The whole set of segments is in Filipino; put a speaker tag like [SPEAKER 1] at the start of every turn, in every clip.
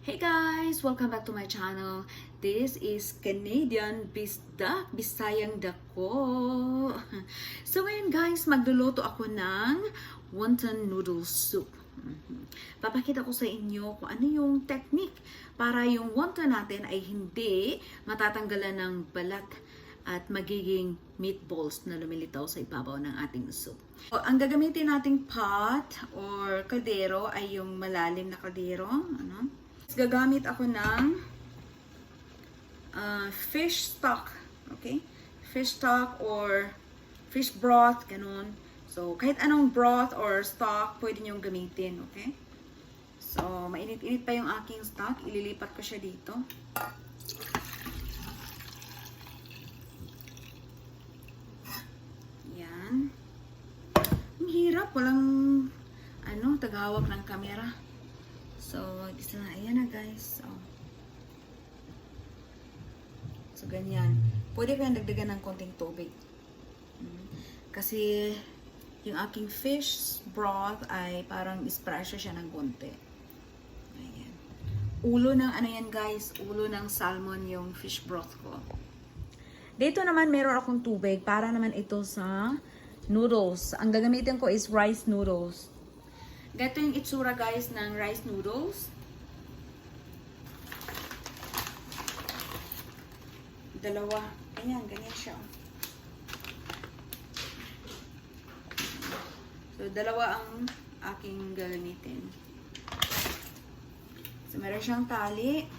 [SPEAKER 1] Hey guys! Welcome back to my channel. This is Canadianbisdak, Bisayang Dako. So ngayon guys, magluluto ako ng wonton noodle soup. Papakita ko sa inyo kung ano yung technique para yung wonton natin ay hindi matatanggalan ng balat at magiging meatballs na lumilitaw sa ibabaw ng ating soup. So, ang gagamitin nating pot or kaldero ay yung malalim na kaldero. Gagamit ako ng fish stock, okay? Fish stock or fish broth, ganun. So, kahit anong broth or stock, pwede niyong gamitin, okay? So, mainit-init pa yung aking stock. Ililipat ko siya dito. Yan. Ang hirap. Walang, tagahawak ng camera. So, isa na, ayan na guys. So, ganyan. Pwede kayong dagdagan ng konting tubig. Kasi, yung aking fish broth ay parang espresso siya ng konti. Ayan. Ulo ng ano yan guys? Ulo ng salmon yung fish broth ko. Dito naman meron akong tubig para naman ito sa noodles. Ang gagamitin ko is rice noodles. Ganito yung itsura guys ng rice noodles. Dalawa. Ayan, ganyan siya. So, dalawa ang aking gagamitin. So, meron siyang tali.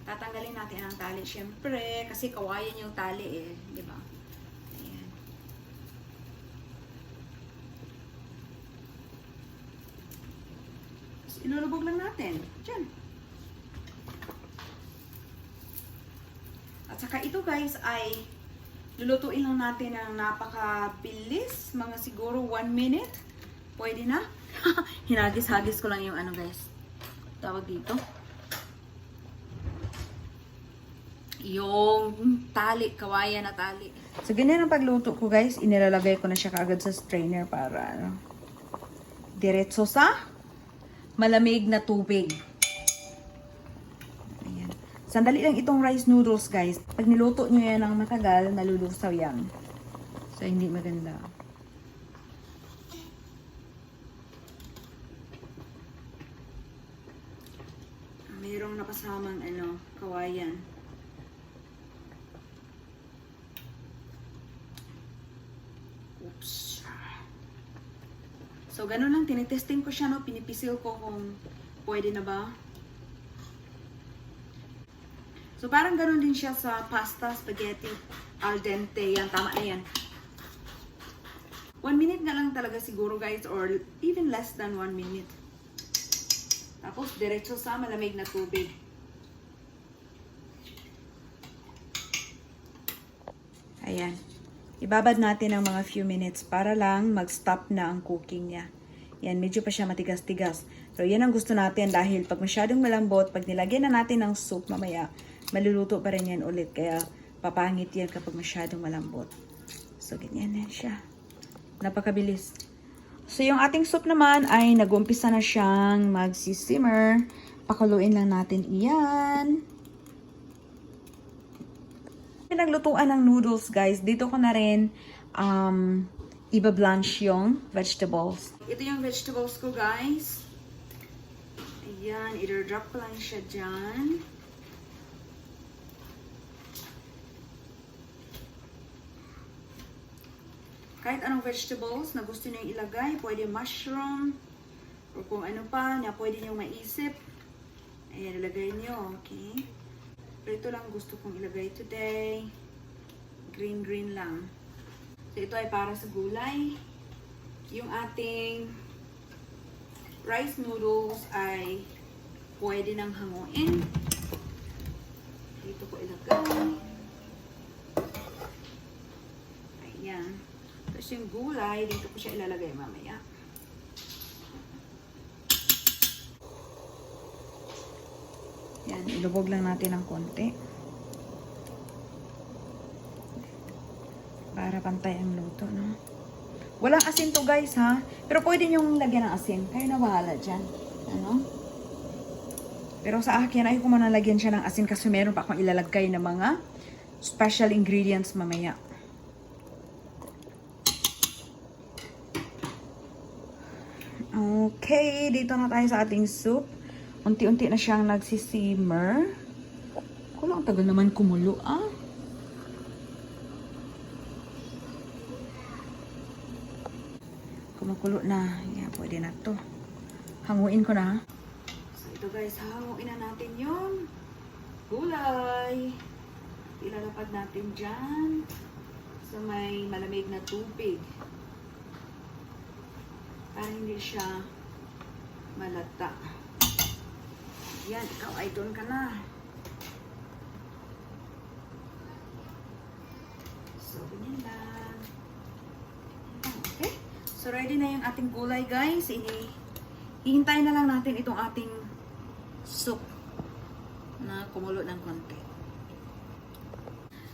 [SPEAKER 1] Tatanggalin natin ang tali. Siyempre, kasi kawayan yung tali eh. Diba? Ayan. So, ilulubog lang natin. Diyan. At saka ito guys ay lulutuin lang natin ng napakabilis. Mga siguro 1 minute. Pwede na. Hinagis-hagis ko lang yung ano guys. Tawag dito. Yung tali. Kawayan na tali. So ganyan ang pagluto ko guys. Inilalagay ko na siya kaagad sa strainer para diretso sa malamig na tubig. Sandali lang itong rice noodles, guys. Pag niluto nyo yan ng matagal, nalulusaw yan. So, hindi maganda. Mayroong napasamang, kawayan. Oops. So, ganun lang. Tinitesting ko siya, no? Pinipisil ko kung pwede na ba. So, parang ganoon din siya sa pasta, spaghetti, al dente. Yan, tama na yan. 1 minute na lang talaga siguro, guys. Or even less than 1 minute. Tapos, diretso sa malamig na tubig. Ayan. Ibabad natin ng mga few minutes para lang mag-stop na ang cooking niya. Yan, medyo pa siya matigas-tigas. Pero yan ang gusto natin dahil pag masyadong malambot, pag nilagyan na natin ng soup mamaya, maluluto pa rin yan ulit. Kaya papangit yan kapag masyadong malambot. So, ganyan na siya. Napakabilis. So, yung ating soup naman ay nag-umpisa na siyang magsisimmer. Pakuluin lang natin iyan. Pinaglutuan ng noodles, guys. Dito ko na rin iba-blanch yung vegetables. Ito yung vegetables ko, guys. Ayan. I-drop ko lang siya dyan. Kahit anong vegetables na gusto niyo ilagay, pwede mushroom, o kung ano pa na pwede niyo maisip, ayan, ilagay niyo, okay? Pero ito lang gusto kong ilagay today. Green lang. So, ito ay para sa gulay. Yung ating rice noodles ay pwede nang hanguin. Dito ko ilagay. Ayan. Tapos yung gulay, dito ko siya ilalagay mamaya. Yan, ilubog lang natin ng konti. Para pantay ang luto, no? Walang asin to guys, ha? Pero pwede nyong lagyan ng asin. Kayo na bahala dyan. Ano? Pero sa akin, ay ko manalagyan siya ng asin kasi meron pa akong ilalagay na mga special ingredients mamaya. Okay, dito na tayo sa ating soup. Unti-unti na siyang nagsisimmer. Kulang tagal naman kumulo, ah. Kumukulo na. Yan, pwede na to. Hanguin ko na. So, ito guys, hanguin na natin yung gulay. Ilalapag natin dyan sa may malamig na tubig. Para hindi siya malata. Yan, ikaw ay doon ka na. So, ganyan lang. Okay. So, ready na yung ating gulay, guys. Hihintayin na lang natin itong ating soup na kumulo ng konti.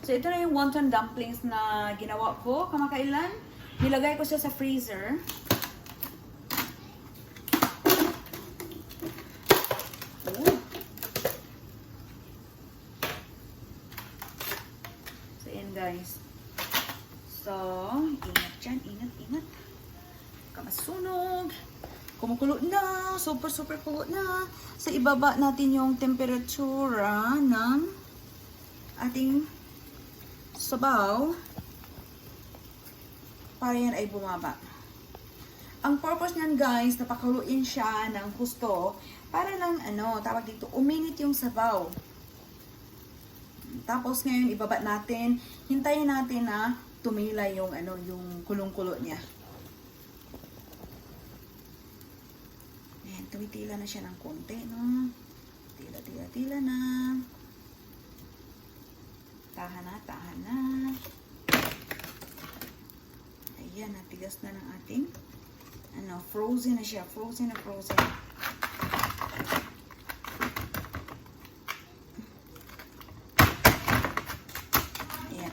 [SPEAKER 1] So, ito na yung wonton dumplings na ginawa ko kamakailan. Nilagay ko siya sa freezer. So, yan guys. So, ingat dyan. Ingat. Kamasunog. Kumukulo na. Super kulo na. Sa ibaba natin yung temperatura ng ating sabaw para yan ay bumaba. Ang purpose niyan guys, napakuluin siya ng husto para lang tawag dito, uminit yung sabaw. Tapos ngayon ibaba natin, hintayin natin na tumila yung yung kulong-kulo niya. Ayan, tumitila na siya ng konti, no? Tila na. Tahan na. Ayan, natigas na ng ating frozen na siya. Frozen. Ayan.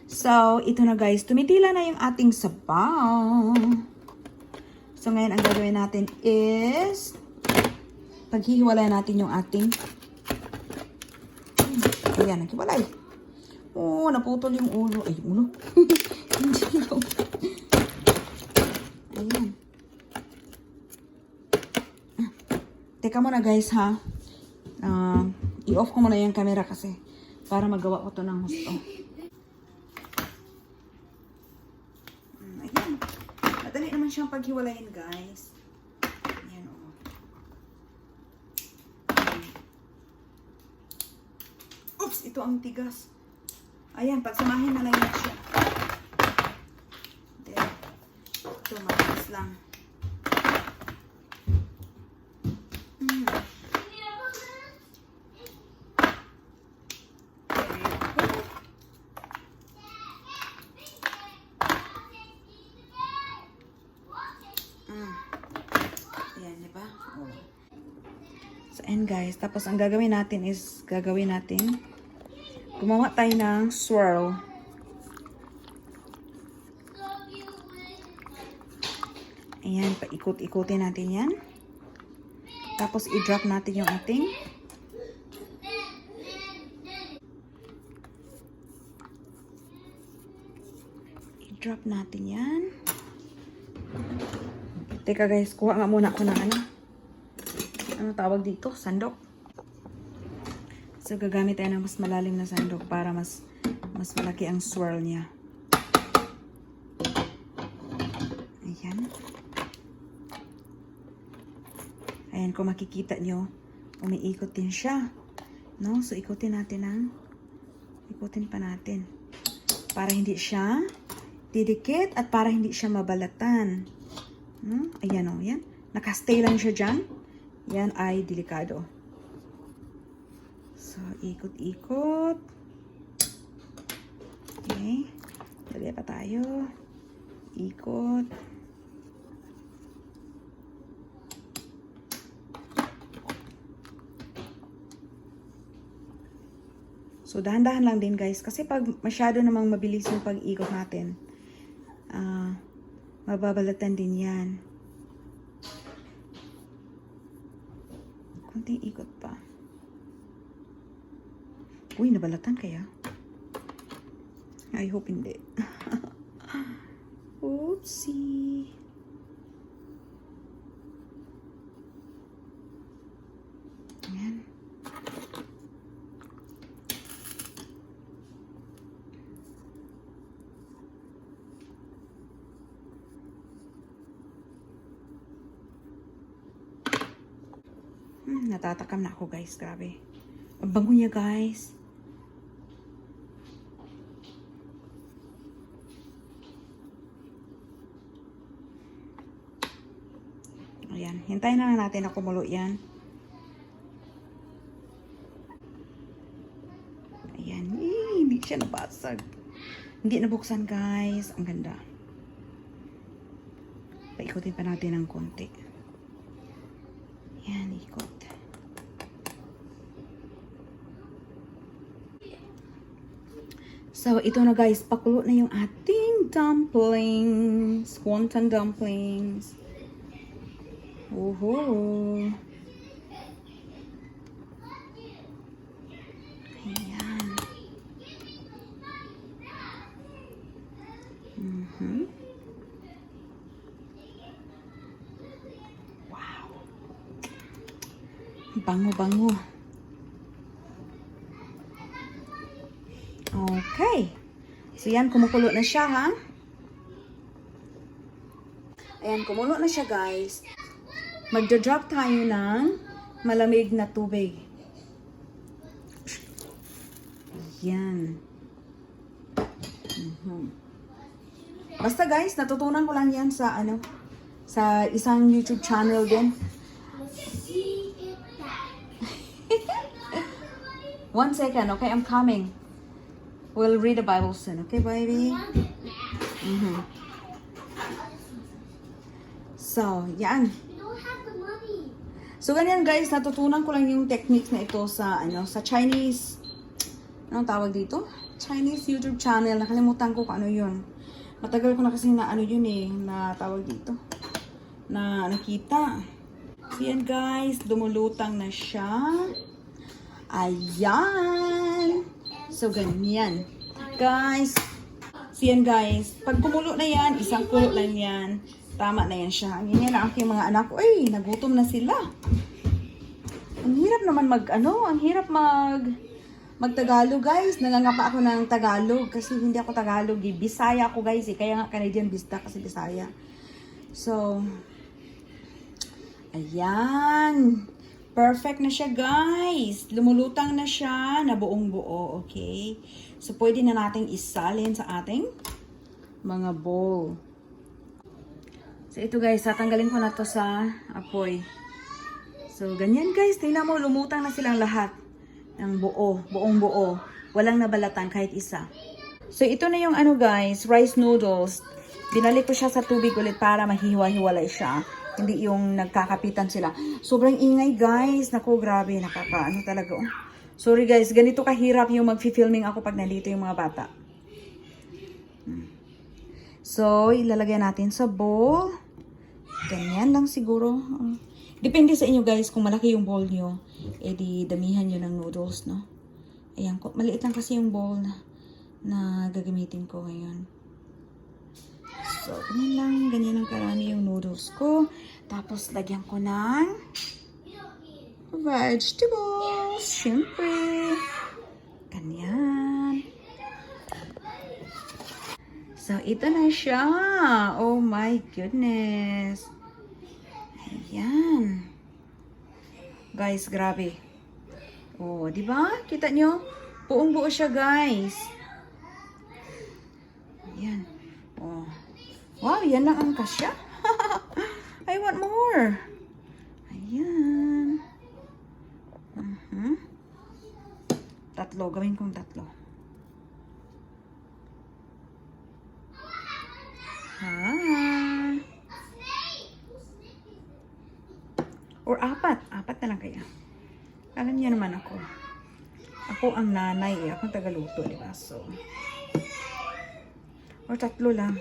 [SPEAKER 1] So, ito na guys. Tumitila na yung ating sabaw. So, ngayon ang gagawin natin is paghihiwalay natin yung ating ayan, naghiwalay. Oh, naputol yung ulo. Ay, ulo. Hindi lang. Ayan. Teka muna guys ha. I-off ko muna yung camera kasi para magawa ko to ng husto. Ayan. Madali naman siyang paghiwalayin guys. Ayan o. Oops! Ito ang tigas. Ayan, pagsamahin na lang yan siya. Then, ito, mabilis lang. Ayan, diba? Oh. So, and guys, tapos ang gagawin natin is, gumawa tayo ng swirl. Ayan, paikot-ikutin natin yan. Tapos, i-drop natin yung ating i-drop natin yan. Teka guys, kuha nga muna ako ng ano tawag dito? Sandok. So, gagamit tayo ng mas malalim na sandok para mas malaki ang swirl niya. Ayan. Ayan, kung makikita nyo, umiikot din siya. No? So, ikutin pa natin. Para hindi siya didikit at para hindi siya mabalatan. No? Ayan o, yan. Nakastay lang siya dyan. Yan ay delikado. So, ikot-ikot. Okay. Dali pa tayo. Ikot. So, dahan-dahan lang din guys. Kasi pag masyado namang mabilis yung pag-ikot natin, Mababalatan din yan. Kunting ikot pa. Uy, nabalatan kaya? I hope hindi. Oopsie. Ayan. Natatakam na ako guys, grabe. Ang bango niya guys. Ayan, hintayin na natin na kumulo yan. Ayan, hindi siya nabasag. Hindi nabuksan guys, ang ganda. Paikutin pa natin ng konti. Ayan, ikot. So, ito na guys, pakulo na yung ating dumplings. Wonton dumplings. Woohoo! Ayan. Wow! Bango-bango. Okay. So, yan, kumukulo na siya, ha? Ayan, kumulo na siya, guys. Magdodrop tayo ng malamig na tubig. Yan. Basta, guys, natutunan ko lang yan sa, sa isang YouTube channel din. 1 second, okay? I'm coming. We'll read the Bible soon, okay, baby? So, yan. So, ganyan guys, natutunan ko lang yung techniques na ito sa, sa Chinese, anong tawag dito? Chinese YouTube channel. Nakalimutan ko kung ano yun. Matagal ko na kasi na yun na tawag dito. Na nakita. So, yan guys, dumulutang na siya. Ayan. So, ganyan. Guys, so yan guys, pag kumulo na yan, isang kulo lang yan. Tama na yan siya. Ganyan na aking mga anak ko. Ay, nagutom na sila. Ang hirap naman ang hirap mag-Tagalog guys. Nangangapa ako ng Tagalog kasi hindi ako Tagalog. Bisaya ako guys Kaya nga Canadianbisdak kasi Bisaya. So, ayan. Perfect na siya guys. Lumulutang na siya na buong buo. Okay. So, pwede na nating isalin sa ating mga bowl. So, ito guys, tatanggalin ko na to sa apoy. So, ganyan guys. Tingnan mo, lumutang na silang lahat. Ng buo, buong buo. Walang nabalatan kahit isa. So, ito na yung guys, rice noodles. Binalik ko siya sa tubig ulit para mahiwa-hiwalay siya. Hindi yung nagkakapitan sila. Sobrang ingay guys. Naku, grabe. Talaga. Oh. Sorry guys, ganito kahirap yung mag-filming ako pag nandito yung mga bata. So, ilalagay natin sa bowl. Ganyan lang siguro. Depende sa inyo guys kung malaki yung bowl nyo. Di damihan nyo ng noodles, no? Ayan, maliit lang kasi yung bowl na gagamitin ko ngayon. So, ganyan lang karami yung noodles ko. Tapos, lagyan ko ng vegetables. Siyempre. Ganyan. So, ito na siya. Oh my goodness. Ayan. Guys, grabe. Oh, di ba? Kita nyo? Buong buo siya, guys. Ayan. Oh. Wow, yan lang ang kasya. I want more. Ayan. Tatlo. Gawin kong tatlo. Or apat. Apat na lang kaya. Alam niyo naman ako. Ako ang nanay Ako ang tagaluto, di ba? So, or tatlo lang.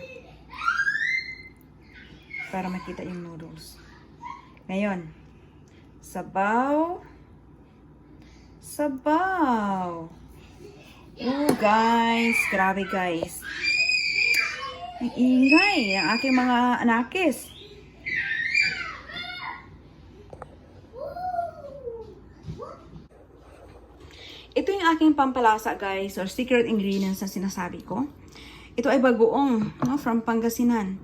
[SPEAKER 1] para makita yung noodles. Ngayon, sabaw. Sabaw. Oh, guys. Grabe, guys. Ang ingay ang aking mga anakis. Ito yung aking pampalasa, guys, or secret ingredients na sinasabi ko. Ito ay bagoong, no, from Pangasinan.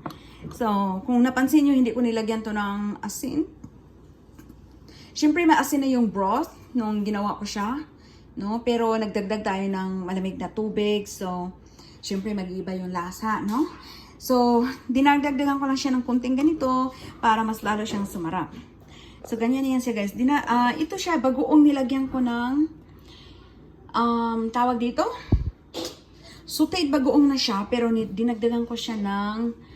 [SPEAKER 1] So, kung napansin nyo, hindi ko nilagyan to ng asin. Siyempre, maasin na yung broth nung ginawa ko siya, no? Pero nagdagdag tayo ng malamig na tubig. So, siyempre, mag-iiba yung lasa, no? So, dinagdagdagan ko lang siya ng kunting ganito para mas lalo siyang sumarap. So, ganyan yan siya, guys. Ito siya, bagoong nilagyan ko ng tawag dito, sauteed bagoong na siya, pero dinagdagan ko siya ng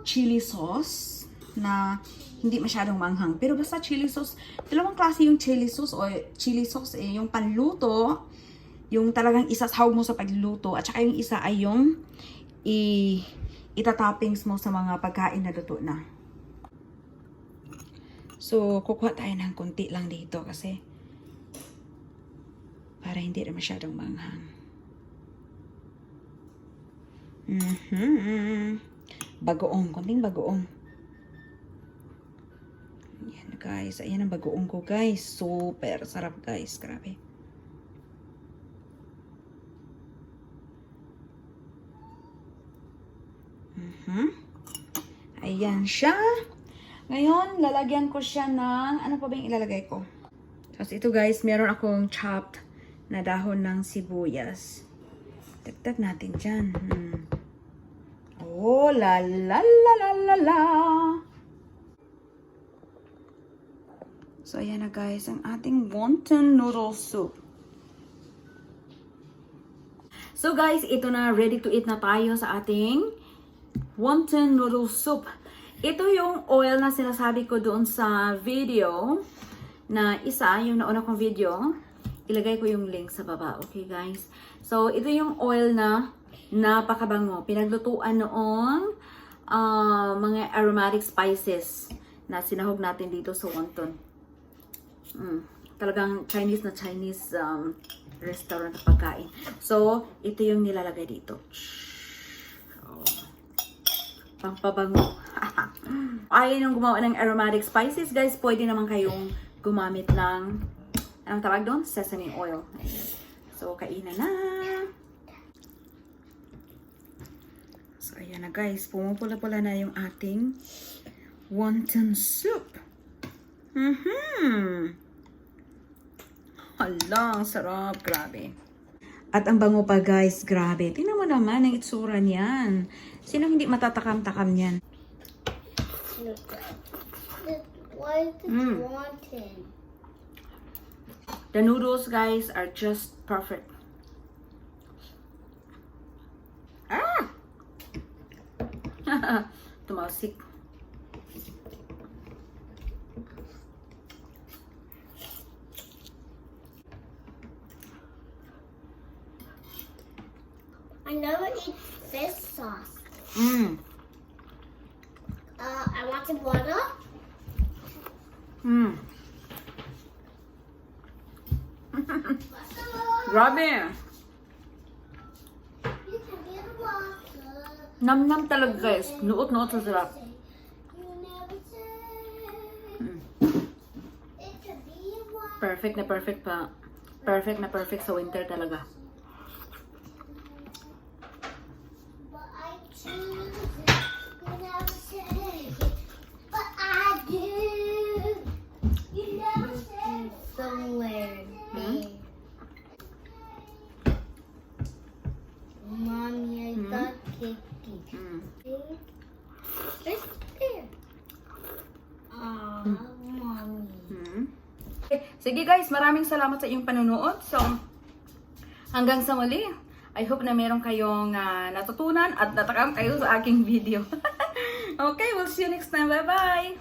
[SPEAKER 1] chili sauce na hindi masyadong manghang. Pero basta chili sauce, dalawang klase yung chili sauce o chili sauce eh, yung panluto, yung talagang isasahog mo sa pagluluto, at saka yung isa ay yung itatoppings mo sa mga pagkain na luto na. So, kukuha tayo ng kunti lang dito kasi para hindi na masyadong manghang. Bagoong, konting bagoong. Ayan guys, ayan ang bagoong ko guys. Super sarap guys, grabe. Ayan siya. Ngayon, lalagyan ko siya ng, ano pa ba yung ilalagay ko? Tapos ito guys, meron akong chopped na dahon ng sibuyas. Dagdag natin dyan. Oh, la la la la la la. So, ayan na guys, ang ating wonton noodle soup. So guys, ito na, ready to eat na tayo sa ating wonton noodle soup. Ito yung oil na sinasabi ko doon sa video na isa, yung nauna kong video. Ilagay ko yung link sa baba. Okay, guys? So, ito yung oil na napakabango. Pinaglutuan noong mga aromatic spices na sinahog natin dito sa wonton. Talagang Chinese na Chinese restaurant na pagkain. So, ito yung nilalagay dito. Pampabango. Ayaw nung gumawa ng aromatic spices, guys, pwede naman kayong gumamit ng, anong tawag doon? Sesame oil. So, kainan na. So, ayan na guys. Pumupula-pula na yung ating wonton soup. Hala, ang sarap. Grabe. At ang bango pa guys. Grabe. Tingnan mo naman ang itsura niyan. Sino hindi matatakam-takam niyan?
[SPEAKER 2] Why is it wanted?
[SPEAKER 1] The noodles, guys, are just perfect. Ah! Tumalsik.
[SPEAKER 2] I never eat fish sauce. I want some water.
[SPEAKER 1] Grabe.
[SPEAKER 2] You can get water.
[SPEAKER 1] Nam-nam talaga guys. Nuot-nuot sa sarap.
[SPEAKER 2] You never say. It could be water.
[SPEAKER 1] Perfect na perfect pa. Perfect na perfect sa winter talaga.
[SPEAKER 2] But I choose it. You never say it. But I do. You never say somewhere. Mommy, I got cookie. It's there. Mommy.
[SPEAKER 1] Sige guys, maraming salamat sa iyong panunood. So, hanggang sa muli. I hope na meron kayong natutunan at natakam kayo sa aking video. Okay, we'll see you next time. Bye-bye!